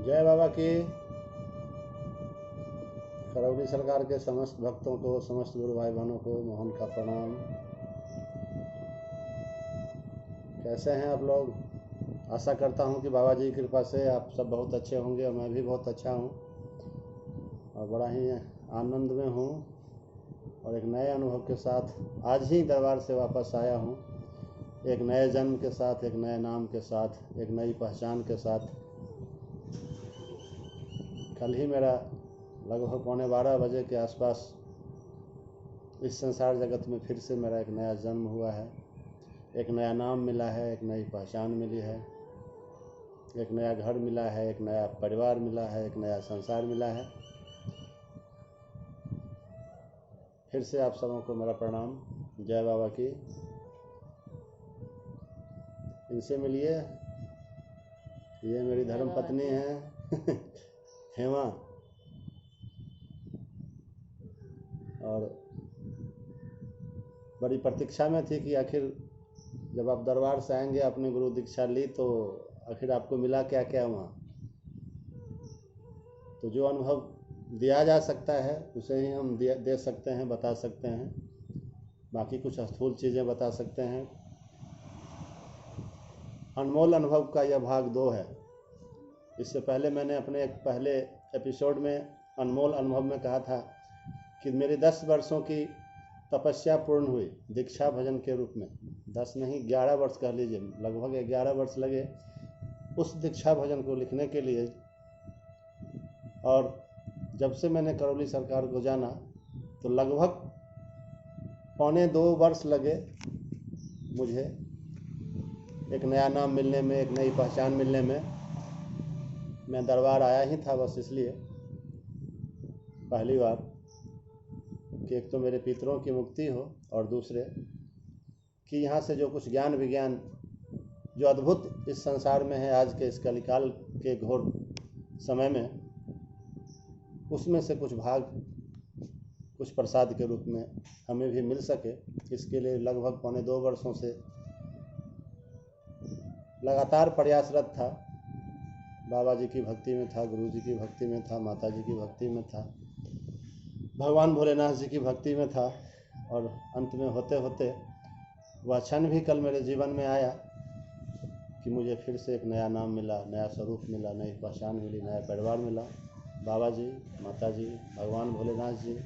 जय बाबा की। करौली सरकार के समस्त भक्तों को, समस्त गुरु भाई बहनों को मोहन का प्रणाम। कैसे हैं आप लोग? आशा करता हूं कि बाबा जी की कृपा से आप सब बहुत अच्छे होंगे और मैं भी बहुत अच्छा हूं और बड़ा ही आनंद में हूं और एक नए अनुभव के साथ आज ही दरबार से वापस आया हूं, एक नए जन्म के साथ, एक नए नाम के साथ, एक नई पहचान के साथ। कल ही मेरा लगभग 11:15 के आसपास इस संसार जगत में फिर से मेरा एक नया जन्म हुआ है, एक नया नाम मिला है, एक नई पहचान मिली है, एक नया घर मिला है, एक नया परिवार मिला है, एक नया संसार मिला है। फिर से आप सबों को मेरा प्रणाम। जय बाबा की। इनसे मिलिए, ये मेरी धर्म पत्नी है हेमा, और बड़ी प्रतीक्षा में थी कि आखिर जब आप दरबार से आएंगे, अपनी गुरु दीक्षा ली, तो आखिर आपको मिला क्या क्या वहाँ। तो जो अनुभव दिया जा सकता है उसे ही हम दे सकते हैं, बता सकते हैं। बाकी कुछ स्थूल चीज़ें बता सकते हैं। अनमोल अनुभव का यह भाग 2 है। इससे पहले मैंने अपने एक पहले एपिसोड में अनमोल अनुभव में कहा था कि मेरी 10 वर्षों की तपस्या पूर्ण हुई दीक्षा भजन के रूप में। 10 नहीं, 11 वर्ष कह लीजिए, लगभग 11 वर्ष लगे उस दीक्षा भजन को लिखने के लिए। और जब से मैंने करौली सरकार को जाना तो लगभग 1.25 वर्ष लगे मुझे एक नया नाम मिलने में, एक नई पहचान मिलने में। मैं दरबार आया ही था बस इसलिए पहली बार कि एक तो मेरे पितरों की मुक्ति हो और दूसरे कि यहाँ से जो कुछ ज्ञान विज्ञान जो अद्भुत इस संसार में है आज के इस कलिकाल के घोर समय में, उसमें से कुछ भाग कुछ प्रसाद के रूप में हमें भी मिल सके। इसके लिए लगभग 1.25 वर्षों से लगातार प्रयासरत था। बाबा जी की भक्ति में था, गुरु जी की भक्ति में था, माता जी की भक्ति में था, भगवान भोलेनाथ जी की भक्ति में था। और अंत में होते होते वह क्षण भी कल मेरे जीवन में आया कि मुझे फिर से एक नया नाम मिला, नया स्वरूप मिला, नई पहचान मिली, नया परिवार मिला। बाबा जी, माता जी, भगवान भोलेनाथ जी,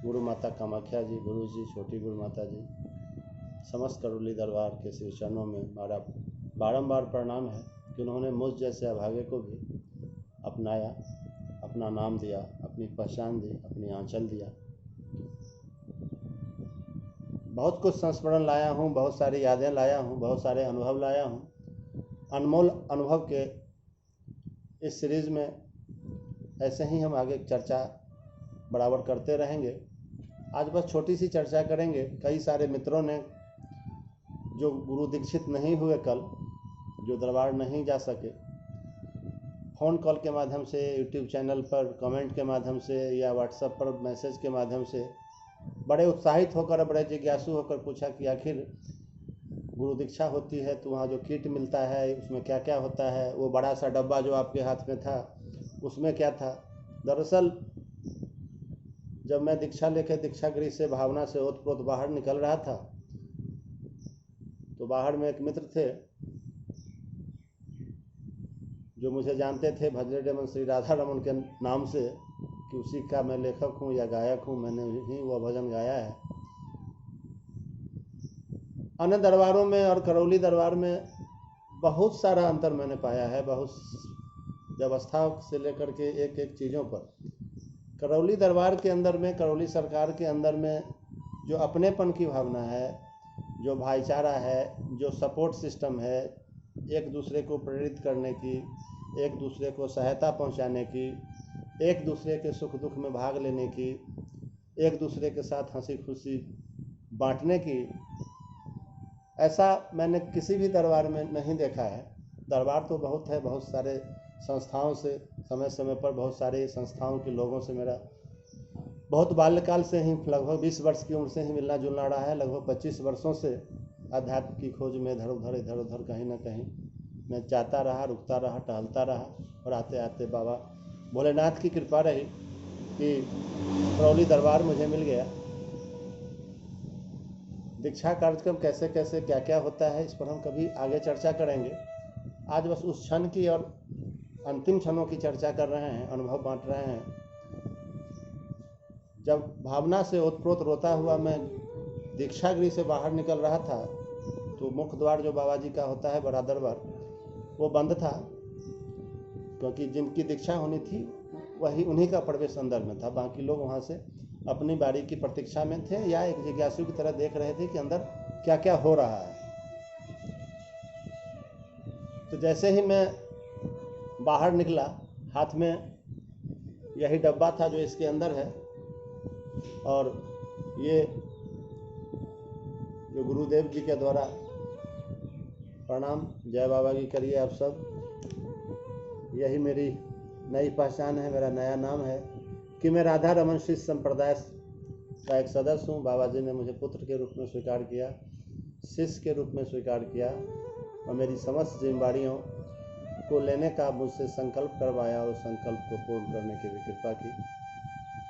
गुरु माता कामाख्या जी, गुरु जी, छोटी गुरु माता जी, समस्त करौली दरबार के श्री चरणों में हमारा बारंबार प्रणाम है कि उन्होंने मुझ जैसे अभागे को भी अपनाया, अपना नाम दिया, अपनी पहचान दी, अपनी आंचल दिया। बहुत कुछ संस्मरण लाया हूँ, बहुत सारी यादें लाया हूँ, बहुत सारे अनुभव लाया हूँ। अनमोल अनुभव के इस सीरीज़ में ऐसे ही हम आगे चर्चा बराबर करते रहेंगे। आज बस छोटी सी चर्चा करेंगे। कई सारे मित्रों ने जो गुरु दीक्षित नहीं हुए कल, जो दरबार नहीं जा सके, फ़ोन कॉल के माध्यम से, यूट्यूब चैनल पर कमेंट के माध्यम से या व्हाट्सएप पर मैसेज के माध्यम से बड़े उत्साहित होकर, बड़े जिज्ञासु होकर पूछा कि आखिर गुरु दीक्षा होती है तो वहाँ जो किट मिलता है उसमें क्या क्या होता है, वो बड़ा सा डब्बा जो आपके हाथ में था उसमें क्या था। दरअसल जब मैं दीक्षा लेकर दीक्षागृह से भावना से ओतप्रोत बाहर निकल रहा था तो बाहर में एक मित्र थे जो मुझे जानते थे भजरे डेमन श्री राधा रमन के नाम से कि उसी का मैं लेखक हूँ या गायक हूँ, मैंने ही वह भजन गाया है। अन्य दरबारों में और करौली दरबार में बहुत सारा अंतर मैंने पाया है, बहुत व्यवस्था से लेकर के एक एक चीज़ों पर। करौली दरबार के अंदर में, करौली सरकार के अंदर में जो अपनेपन की भावना है, जो भाईचारा है, जो सपोर्ट सिस्टम है, एक दूसरे को प्रेरित करने की, एक दूसरे को सहायता पहुंचाने की, एक दूसरे के सुख दुख में भाग लेने की, एक दूसरे के साथ हंसी खुशी बांटने की, ऐसा मैंने किसी भी दरबार में नहीं देखा है। दरबार तो बहुत है, बहुत सारे संस्थाओं से समय समय पर बहुत सारे संस्थाओं के लोगों से मेरा बहुत बाल्यकाल से ही, लगभग 20 वर्ष की उम्र से ही मिलना जुलना रहा है। लगभग 25 वर्षों से अध्यात्म की खोज में इधर उधर कहीं ना कहीं मैं जाता रहा, रुकता रहा, टहलता रहा, और आते आते बाबा भोलेनाथ की कृपा रही कि करौली दरबार मुझे मिल गया। दीक्षा कार्यक्रम कैसे कैसे क्या क्या होता है, इस पर हम कभी आगे चर्चा करेंगे। आज बस उस क्षण की और अंतिम क्षणों की चर्चा कर रहे हैं, अनुभव बांट रहे हैं। जब भावना से ओतप्रोत रोता हुआ मैं दीक्षागृह से बाहर निकल रहा था, तो मुख्य द्वार जो बाबा जी का होता है, बड़ा दरबार, वो बंद था, क्योंकि जिनकी दीक्षा होनी थी वही उन्हीं का प्रवेश अंदर में था। बाकी लोग वहाँ से अपनी बारी की प्रतीक्षा में थे या एक जिज्ञासु की तरह देख रहे थे कि अंदर क्या क्या हो रहा है। तो जैसे ही मैं बाहर निकला, हाथ में यही डब्बा था जो इसके अंदर है, और ये जो गुरुदेव जी के द्वारा, प्रणाम, जय बाबा की करिए आप सब, यही मेरी नई पहचान है, मेरा नया नाम है कि मैं राधा रमन शिष्य संप्रदाय का एक सदस्य हूँ। बाबा जी ने मुझे पुत्र के रूप में स्वीकार किया, शिष्य के रूप में स्वीकार किया, और मेरी समस्त जिम्मेदारियों को लेने का मुझसे संकल्प करवाया, और संकल्प को पूर्ण करने की भी कृपा की,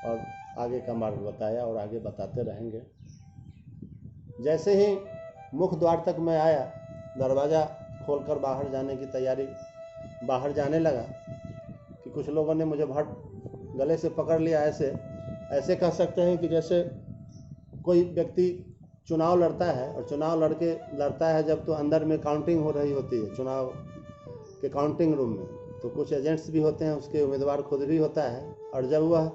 और आगे का मार्ग बताया और आगे बताते रहेंगे। जैसे ही मुख्य द्वार तक मैं आया, दरवाज़ा खोलकर बाहर जाने की तैयारी, बाहर जाने लगा कि कुछ लोगों ने मुझे भट गले से पकड़ लिया। ऐसे कह सकते हैं कि जैसे कोई व्यक्ति चुनाव लड़ता है, और चुनाव लड़ता है जब, तो अंदर में काउंटिंग हो रही होती है चुनाव के काउंटिंग रूम में, तो कुछ एजेंट्स भी होते हैं, उसके उम्मीदवार खुद भी होता है, और जब वह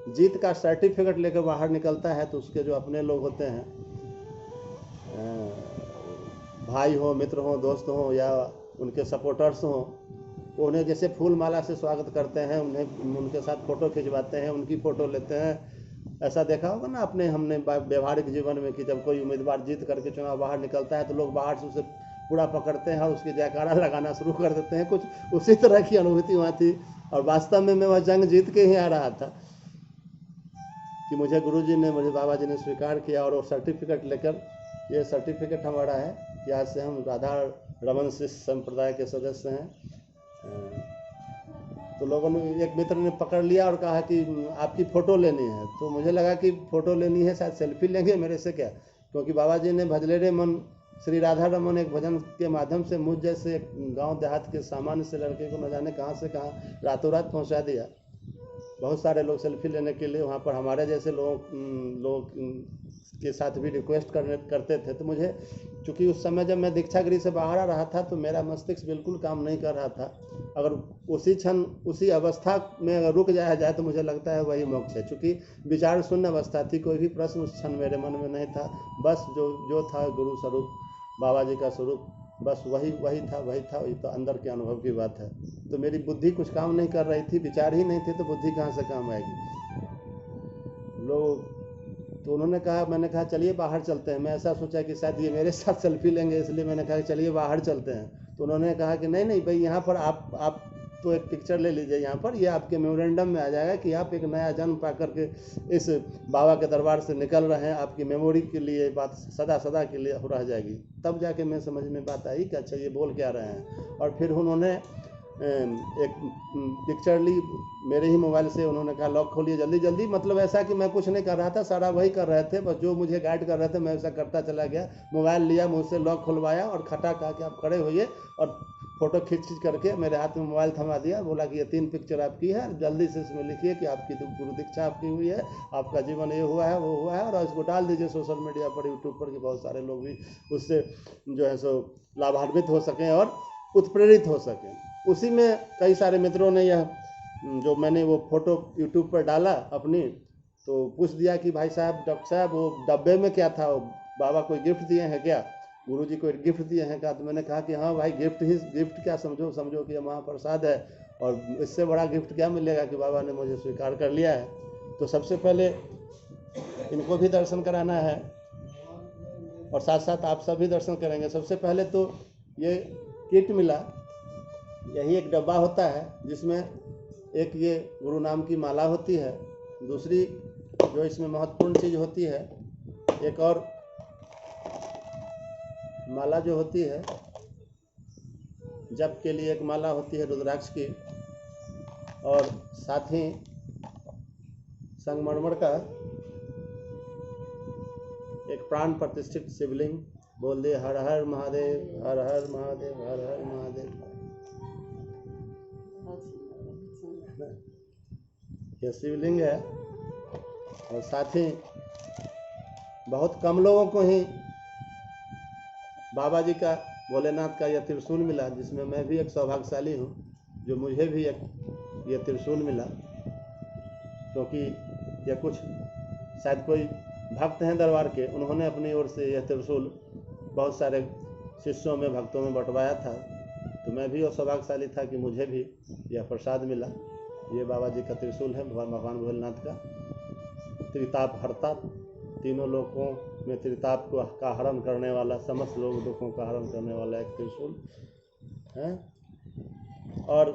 जीत का सर्टिफिकेट लेकर बाहर निकलता है, तो उसके जो अपने लोग होते हैं, भाई हो, मित्र हो, दोस्त हो, या उनके सपोर्टर्स हों, उन्हें जैसे फूल माला से स्वागत करते हैं, उन्हें उनके साथ फ़ोटो खिंचवाते हैं, उनकी फ़ोटो लेते हैं। ऐसा देखा होगा ना हमने व्यवहारिक जीवन में कि जब कोई उम्मीदवार जीत करके चुनाव बाहर निकलता है, तो लोग बाहर से उसे पूरा पकड़ते हैं और उसकी जयकारा लगाना शुरू कर देते हैं। कुछ उसी तरह की अनुभूति वहाँ थी, और वास्तव में मैं वह जंग जीत के ही आ रहा था कि मुझे बाबा जी ने स्वीकार किया, और वो सर्टिफिकेट लेकर, ये सर्टिफिकेट हमारा है कि आज से हम राधा रमन शिष्य संप्रदाय के सदस्य हैं। तो लोगों ने, एक मित्र ने पकड़ लिया और कहा कि आपकी फ़ोटो लेनी है। तो मुझे लगा कि फ़ोटो लेनी है, शायद सेल्फी लेंगे मेरे से क्या, क्योंकि बाबा जी ने भजले रे मन श्री राधा रमन एक भजन के माध्यम से मुझ जैसे एक गांव देहात के सामान्य से लड़के को न जाने कहाँ से कहाँ रातों रात पहुँचा दिया। बहुत सारे लोग सेल्फी लेने के लिए वहाँ पर हमारे जैसे लोग के साथ भी रिक्वेस्ट करते थे। तो मुझे, चूँकि उस समय जब मैं दीक्षागृह से बाहर आ रहा था, तो मेरा मस्तिष्क बिल्कुल काम नहीं कर रहा था। अगर उसी क्षण, उसी अवस्था में अगर रुक जाया जाए, तो मुझे लगता है वही मोक्ष है। चूँकि विचार शून्य अवस्था थी, कोई भी प्रश्न उस क्षण मेरे मन में नहीं था। बस जो था गुरु स्वरूप, बाबा जी का स्वरूप, बस वही था। वही तो अंदर के अनुभव की बात है। तो मेरी बुद्धि कुछ काम नहीं कर रही थी, विचार ही नहीं थे, तो बुद्धि कहाँ से काम आएगी। तो उन्होंने कहा, मैंने कहा चलिए बाहर चलते हैं। मैं ऐसा सोचा कि शायद ये मेरे साथ सेल्फी लेंगे, इसलिए मैंने कहा चलिए बाहर चलते हैं। तो उन्होंने कहा कि नहीं भाई, यहाँ पर आप तो एक पिक्चर ले लीजिए, यहाँ पर ये आपके मेमोरेंडम में आ जाएगा कि आप एक नया जन्म पा करके इस बाबा के दरबार से निकल रहे हैं। आपकी मेमोरी के लिए बात सदा के लिए रह जाएगी। तब जाके मैं समझ में बात आई कि अच्छा ये बोल क्या रहे हैं। और फिर उन्होंने एक पिक्चर ली मेरे ही मोबाइल से। उन्होंने कहा लॉक खोलिए जल्दी, मतलब ऐसा कि मैं कुछ नहीं कर रहा था, सारा वही कर रहे थे, बस जो मुझे गाइड कर रहे थे मैं ऐसा करता चला गया। मोबाइल लिया, मुझसे लॉक खुलवाया, और खटा कहा कि आप खड़े होइए, और फ़ोटो खींच करके मेरे हाथ में मोबाइल थमा दिया। बोला कि ये 3 पिक्चर आपकी है, जल्दी से इसमें लिखिए कि आपकी तो गुरु दीक्षा आपकी हुई है, आपका जीवन ये हुआ है, वो हुआ है, और इसको डाल दीजिए सोशल मीडिया पर, यूट्यूब पर, कि बहुत सारे लोग भी उससे जो है सो लाभान्वित हो सकें और उत्प्रेरित हो सकें। उसी में कई सारे मित्रों ने यह जो मैंने वो फ़ोटो यूट्यूब पर डाला अपनी, तो पूछ दिया कि भाई साहब, डॉक्टर साहब, वो डब्बे में क्या था, वो बाबा कोई गिफ्ट दिए हैं क्या, गुरुजी को गिफ्ट दिए हैं क्या। तो मैंने कहा कि हाँ भाई, गिफ्ट क्या, समझो कि महाप्रसाद है, और इससे बड़ा गिफ्ट क्या मिलेगा कि बाबा ने मुझे स्वीकार कर लिया है। तो सबसे पहले इनको भी दर्शन कराना है, और साथ साथ आप सभी दर्शन करेंगे। सबसे पहले तो ये किट मिला, यही एक डब्बा होता है जिसमें एक ये गुरु नाम की माला होती है। दूसरी जो इसमें महत्वपूर्ण चीज़ होती है, एक और माला जो होती है जप के लिए एक माला होती है रुद्राक्ष की, और साथ ही संगमरमर का एक प्राण प्रतिष्ठित शिवलिंग, बोल दे हर हर महादेव, हर हर महादेव, हर हर महादेव। ये शिवलिंग है। और साथ ही बहुत कम लोगों को ही बाबा जी का, भोलेनाथ का यह त्रिशूल मिला, जिसमें मैं भी एक सौभाग्यशाली हूँ, जो मुझे भी एक ये त्रिशूल मिला। क्योंकि यह कुछ शायद कोई भक्त हैं दरबार के, उन्होंने अपनी ओर से यह त्रिशूल बहुत सारे शिष्यों में, भक्तों में बंटवाया था। तो मैं भी वो सौभाग्यशाली था कि मुझे भी यह प्रसाद मिला। ये बाबा जी का त्रिशूल है, भगवान भोलेनाथ का। त्रिताप हरता, तीनों लोगों में त्रिताप को का हरण करने वाला, समस्त लोग दुखों का हरण करने वाला एक त्रिशूल है। और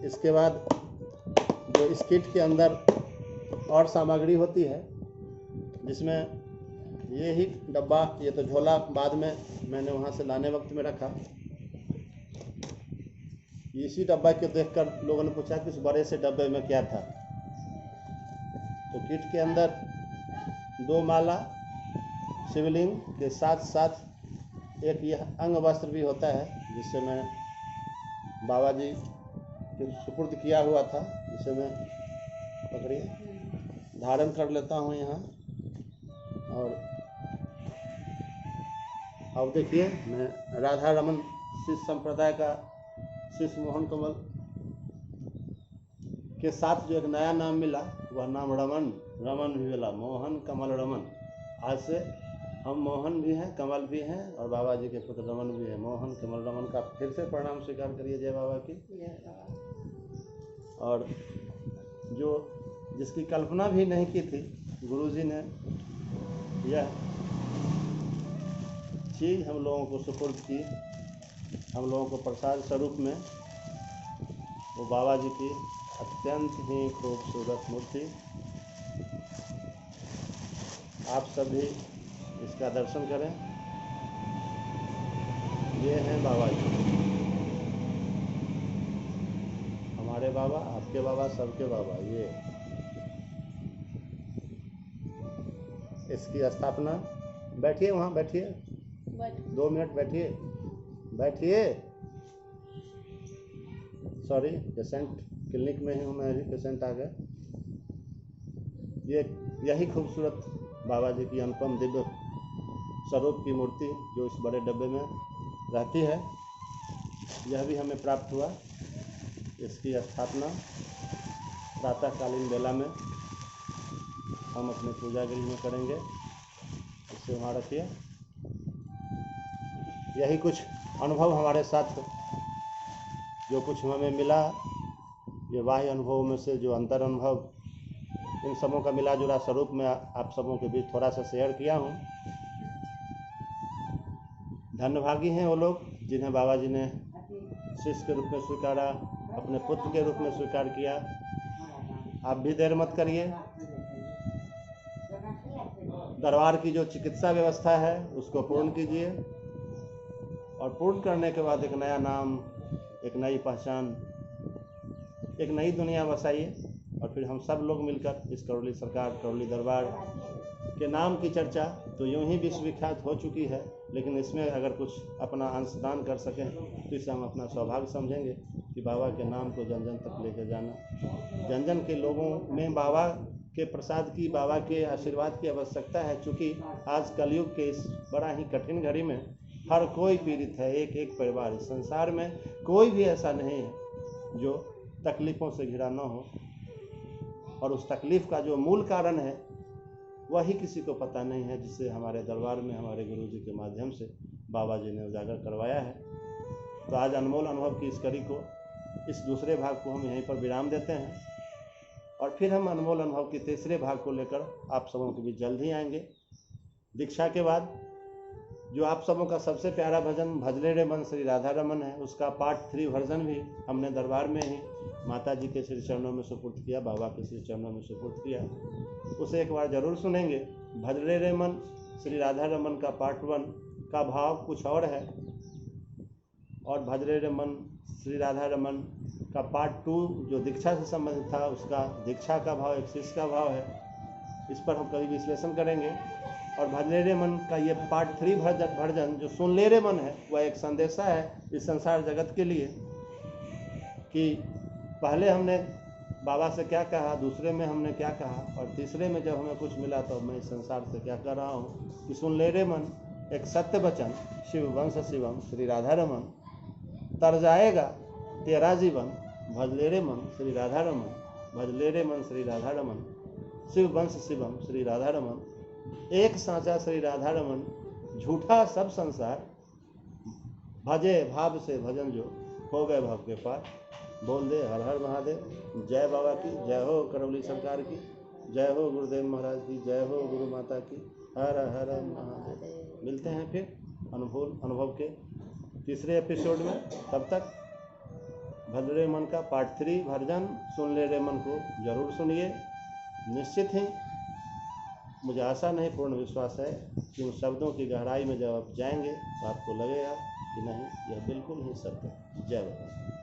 इसके बाद जो इस किट के अंदर और सामग्री होती है, जिसमें ये ही डब्बा, ये तो झोला बाद में मैंने वहाँ से लाने वक्त में रखा। इसी डब्बा को देखकर लोगों ने पूछा कि उस बड़े से डब्बे में क्या था। तो किट के अंदर 2 माला शिवलिंग के साथ साथ एक यह अंग वस्त्र भी होता है, जिससे मैं बाबा जी के सुपुर्द किया हुआ था, जिसे मैं पकड़िए धारण कर लेता हूँ यहाँ। और अब देखिए, मैं राधा रमन शिष्य संप्रदाय का शिष्य मोहन कमल के साथ जो एक नया नाम मिला, वह नाम रमन भी मिला, मोहन कमल रमन। आज से हम मोहन भी हैं, कमल भी हैं, और बाबा जी के पुत्र रमन भी हैं। मोहन कमल रमन का फिर से प्रणाम स्वीकार करिए, जय बाबा की। और जो जिसकी कल्पना भी नहीं की थी, गुरुजी ने यह चीज़ हम लोगों को सुपुर्द की, हम लोगों को प्रसाद स्वरूप में, वो बाबा जी की अत्यंत ही खूबसूरत मूर्ति। आप सभी इसका दर्शन करें। ये हैं बाबा जी, हमारे बाबा, आपके बाबा, सबके बाबा। ये इसकी स्थापना, बैठिए वहाँ, बैठिए 2 मिनट बैठिए, बैठिए। सॉरी, पेशेंट क्लिनिक में ही हूँ मैं, भी पेशेंट आ गए। यही खूबसूरत बाबा जी की अनुपम दिव्य स्वरूप की मूर्ति जो इस बड़े डब्बे में रहती है, यह भी हमें प्राप्त हुआ। इसकी स्थापना प्रातःकालीन बेला में हम अपने पूजा गृह में करेंगे। इसे वहाँ रखिए। यही कुछ अनुभव हमारे साथ जो कुछ हमें मिला, ये बाह्य अनुभवों में से जो अंतर अनुभव, इन सबों का मिला जुला स्वरूप में आप सबों के बीच थोड़ा सा शेयर किया हूँ। धन्यभागी हैं वो लोग जिन्हें बाबा जी ने शिष्य के रूप में स्वीकारा, अपने पुत्र के रूप में स्वीकार किया। आप भी देर मत करिए। दरबार की जो चिकित्सा व्यवस्था है उसको पूर्ण कीजिए, और पूर्ण करने के बाद एक नया नाम, एक नई पहचान, एक नई दुनिया बसाइए। और फिर हम सब लोग मिलकर इस करौली सरकार, करौली दरबार के नाम की चर्चा तो यूं ही विश्वविख्यात हो चुकी है, लेकिन इसमें अगर कुछ अपना अंशदान कर सकें तो इसे हम अपना सौभाग्य समझेंगे कि बाबा के नाम को जन जन तक लेकर जाना। जन जन के लोगों में बाबा के प्रसाद की, बाबा के आशीर्वाद की आवश्यकता है। चूँकि आज कलयुग के इस बड़ा ही कठिन घड़ी में हर कोई पीड़ित है, एक एक परिवार। इस संसार में कोई भी ऐसा नहीं है जो तकलीफ़ों से घिरा न हो, और उस तकलीफ़ का जो मूल कारण है वही किसी को पता नहीं है, जिससे हमारे दरबार में हमारे गुरुजी के माध्यम से बाबा जी ने उजागर करवाया है। तो आज अनमोल अनुभव की इस कड़ी को, इस दूसरे भाग को हम यहीं पर विराम देते हैं, और फिर हम अनमोल अनुभव के तीसरे भाग को लेकर आप सबों के बीच जल्द ही आएंगे। दीक्षा के बाद जो आप सबों का सबसे प्यारा भजन भजले रे मन श्री राधा रमन है, उसका पार्ट 3 वर्जन भी हमने दरबार में ही माता जी के श्री चरणों में सुपुर्द किया, बाबा के श्री चरणों में सुपुर्द किया। उसे एक बार जरूर सुनेंगे। भजले रे मन श्री राधा रमन का पार्ट 1 का भाव कुछ और है, और भजरे रे मन श्री राधा रमन का पार्ट 2 जो दीक्षा से संबंधित था, उसका दीक्षा का भाव एक शिष्य का भाव है, इस पर हम कभी विश्लेषण करेंगे। और भजले रे मन का ये पार्ट 3 वर्जन जो सुन ले रे मन है, वह एक संदेशा है इस संसार जगत के लिए कि पहले हमने बाबा से क्या कहा, दूसरे में हमने क्या कहा, और तीसरे में जब हमें कुछ मिला तो मैं इस संसार से क्या कर रहा हूँ। कि सुन ले रे मन एक सत्य वचन, शिव वंश शिवम श्री राधा रमन, तर जाएगा तेरा जीवन, भजले रे मन श्री राधा रमन, भजले रे मन श्री राधा रमन, शिव वंश शिवम श्री राधा रमन, एक साँचा श्री राधा रमन, झूठा सब संसार, भजे भाव से भजन जो, हो गए भव के पार। बोल दे हर हर महादेव। जय बाबा की जय हो, करौली सरकार की जय हो, गुरुदेव महाराज की जय हो, गुरु माता की हर हर महादेव। मिलते हैं फिर अनुभव के तीसरे एपिसोड में। तब तक भजले रे मन का पार्ट 3 वर्जन सुन ले रे मन को जरूर सुनिए। निश्चित ही मुझे आशा नहीं, पूर्ण विश्वास है कि उन शब्दों की गहराई में जब आप जाएंगे तो आपको लगेगा कि नहीं, यह बिल्कुल ही सत्य है। जय बाबा।